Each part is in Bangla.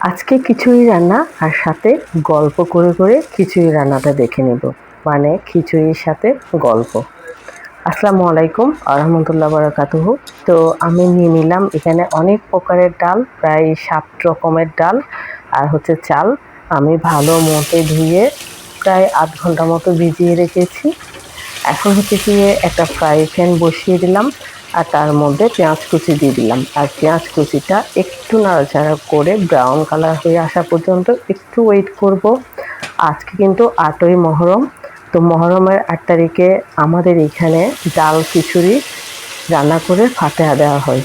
আজকে খিচুড়ি রান্না আর সাথে গল্প করে করে খিচুড়ি রান্নাটা দেখে নেব, মানে খিচুড়ির সাথে গল্প। আসসালামু আলাইকুম আরহামতুল্লাহ বারাকাতুহু। তো আমি নিয়ে নিলাম এখানে অনেক প্রকারের ডাল, প্রায় 7 রকমের ডাল আর হচ্ছে চাল। আমি ভালো মতো ধুয়ে প্রায় আধ ঘন্টা মতো ভিজিয়ে রেখেছি। এখন হচ্ছে গিয়ে একটা ফ্রাই প্যান বসিয়ে দিলাম আর তার মধ্যে পেঁয়াজ কুচি দিয়ে দিলাম। আর পেঁয়াজ কুচিটা একটু নাড়াচাড়া করে ব্রাউন কালার হয়ে আসা পর্যন্ত একটু ওয়েট করব। আজকে কিন্তু 8ই মহরম। তো মহরমের 8 তারিখে আমাদের এখানে ডাল খিচুড়ি রান্না করে ফাতেহা দেওয়া হয়।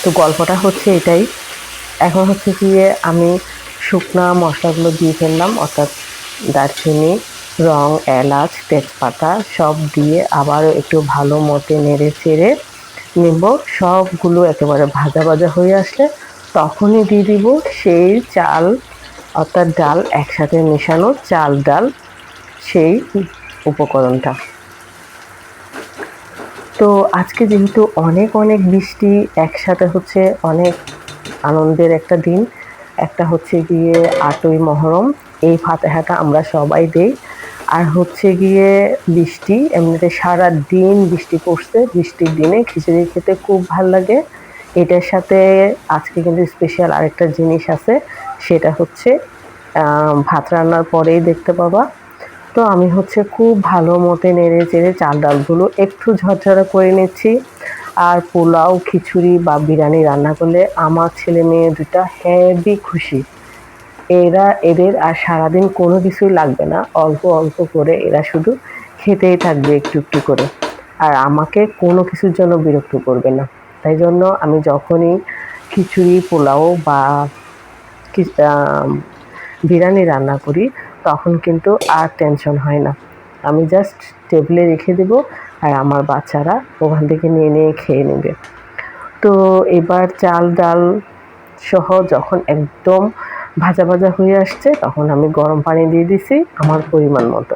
তো গল্পটা হচ্ছে এটাই। এখন হচ্ছে গিয়ে আমি শুকনা মশলাগুলো দিয়ে ফেললাম, অর্থাৎ দারচিনি, লং, এলাচ, তেজপাতা সব দিয়ে আবারও একটু ভালো মতো নেড়ে চেড়ে নেব। সবগুলো একেবারে ভাজা ভাজা হয়ে আসলে তখনই দিয়ে দিব সেই চাল, অর্থাৎ ডাল একসাথে মেশানো চাল ডাল, সেই উপকরণটা। তো আজকে যেহেতু অনেক অনেক বৃষ্টি একসাথে হচ্ছে, অনেক আনন্দের একটা দিন। একটা হচ্ছে গিয়ে 8ই মহরম, এই ফাতেহাটা আমরা সবাই দেই। আর হচ্ছে গিয়ে বৃষ্টি, এমনিতে সারা দিন বৃষ্টি পড়ছে। বৃষ্টির দিনে খিচুড়ি খেতে খুব ভাল লাগে। এটার সাথে আজকে কিন্তু স্পেশাল আরেকটা জিনিস আছে, সেটা হচ্ছে ভাত রান্নার পরেই দেখতে পাবা। তো আমি হচ্ছে খুব ভালো মতো নেড়ে চেড়ে চাল ডালগুলো একটু ঝরঝরা করে নিচ্ছি। আর পোলাও, খিচুড়ি বা বিরিয়ানি রান্না করলে আমার ছেলে মেয়ে দুটা হেভি খুশি। এদের আর সারাদিন কোনো কিছুই লাগবে না, অল্প অল্প করে এরা শুধু খেতেই থাকবে একটু একটু করে। আর আমাকে কোনো কিছুর জন্য বিরক্ত করবে না। তাই জন্য আমি যখনই খিচুড়ি, পোলাও বা বিরিয়ানি রান্না করি তখন কিন্তু আর টেনশন হয় না। আমি জাস্ট টেবিলে রেখে দেবো আর আমার বাচ্চারা ওখান থেকে নিয়ে নিয়ে খেয়ে নেবে। তো এবার চাল ডাল সহ যখন একদম ভাজা ভাজা হয়ে আসছে তখন আমি গরম পানি দিয়ে দিছি আমার পরিমাণ মতো।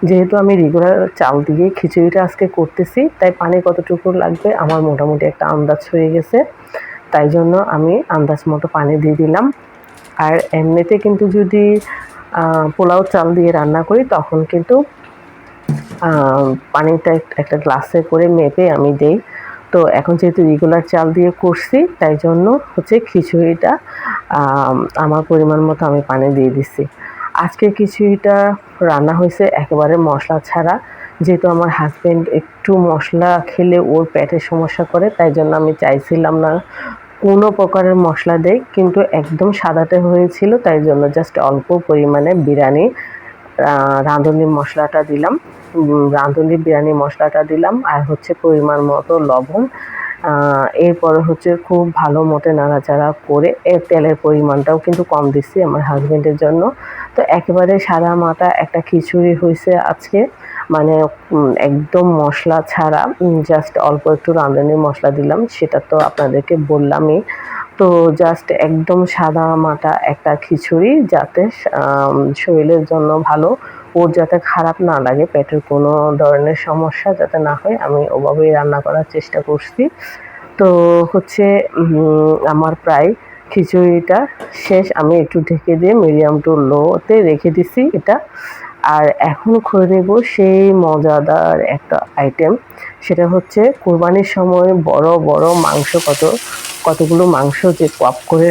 যেহেতু আমি রেগুলার চাল দিয়ে খিচুড়িটা আজকে করতেছি, তাই পানি কতটুকু লাগবে আমার মোটামুটি একটা আন্দাজ হয়ে গেছে। তাই জন্য আমি আন্দাজ মতো পানি দিয়ে দিলাম। আর এমনিতে কিন্তু যদি পোলাও চাল দিয়ে রান্না করি তখন কিন্তু পানিটা একটা গ্লাসে করে মেপে আমি দেই। তো এখন যেহেতু রেগুলার চাল দিয়ে করছি তাই জন্য হচ্ছে খিচুড়িটা আমার পরিমাণ মতো আমি পানি দিয়ে দিছি। আজকের খিচুড়িটা রান্না হয়েছে একেবারে মশলা ছাড়া। যেহেতু আমার হাজব্যান্ড একটু মশলা খেলে ওর পেটের সমস্যা করে, তাই জন্য আমি চাইছিলাম না কোনো প্রকারের মশলা দেই, কিন্তু একদম সাদাতে হয়েছিল, তাই জন্য জাস্ট অল্প পরিমাণে বিরিয়ানি রাঁধুনি মশলাটা দিলাম, রাঁধুনি বিরিয়ানি মশলাটা দিলাম আর হচ্ছে পরিমাণ মতো লবণ। এরপরে হচ্ছে খুব ভালো মতো নাড়াচাড়া করে তেলের পরিমাণটাও কিন্তু কম দিচ্ছি আমার হাজব্যান্ডের জন্য। তো একেবারে সাদা মাটা একটা খিচুড়ি হয়েছে আজকে, মানে একদম মশলা ছাড়া, জাস্ট অল্প একটু রাঁধুনি মশলা দিলাম, সেটা তো আপনাদেরকে বললামই। তো জাস্ট একদম সাদা মাটা একটা খিচুড়ি, যাতে শরীরের জন্য ভালো, ওর যাতে খারাপ না লাগে, পেটের কোনো ধরনের সমস্যা যাতে না হয়, আমি ওভাবেই রান্না করার চেষ্টা করছি। তো হচ্ছে আমার প্রায় খিচুড়িটা শেষ। আমি একটু ঢেকে দিয়ে মিডিয়াম টু লোতে রেখে দিছি এটা। আর এখন করে নেব সেই মজাদার একটা আইটেম, সেটা হচ্ছে কোরবানির সময় বড় বড় মাংস, কতগুলো মাংস যে কোয়াব করে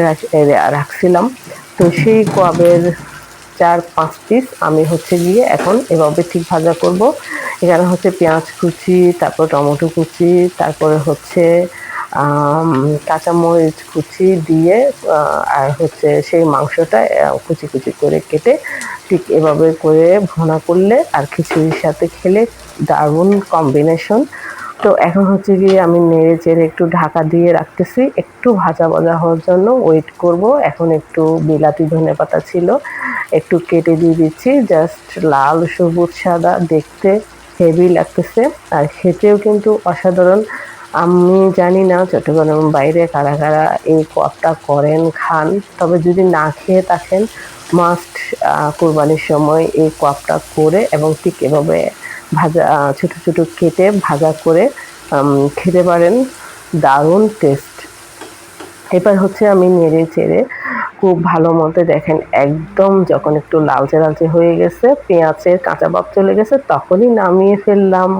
রাখছিলাম, তো সেই কোয়াবের 4-5 পিস আমি হচ্ছে গিয়ে এখন এভাবে ঠিক ভাজা করব। এখানে হচ্ছে পেঁয়াজ কুচি, তারপর টমেটো কুচি, তারপরে হচ্ছে কাঁচামরিচ কুচি দিয়ে আর হচ্ছে সেই মাংসটা কুচি কুচি করে কেটে ঠিক এভাবে করে ভুনা করলে আর খিচুড়ির সাথে খেলে দারুণ কম্বিনেশন। তো এখন হচ্ছে গিয়ে আমি নেড়ে চেড়ে একটু ঢাকা দিয়ে রাখতেছি একটু ভাজা ভাজা হওয়ার জন্য, ওয়েট করব। এখন একটু বিলাতি ধনেপাতা ছিল, একটু কেটে দিয়ে দিচ্ছি, জাস্ট লাল সবুজ সাদা, দেখতে হেভি লাগতেছে আর খেতেও কিন্তু অসাধারণ। আমি জানি না চট্টগ্রামের বাইরে কারা কারা এই কোয়াবটা করেন, খান, তবে যদি না খেয়ে থাকেন মাস্ট কোরবানির সময় এই কোয়াবটা করে এবং ঠিক এভাবে ভাজা ছোট ছোট কেটে ভাজা করে খেতে পারেন, দারুণ টেস্ট। এবার হচ্ছে আমি নেড়ে চেড়ে খুব ভালো মতো দেখেন একদম যখন একটু লালচে লালচে হয়ে গেছে, পেঁয়াজের কাঁচা ভাব চলে গেছে, তখনই নামিয়ে ফেললাম।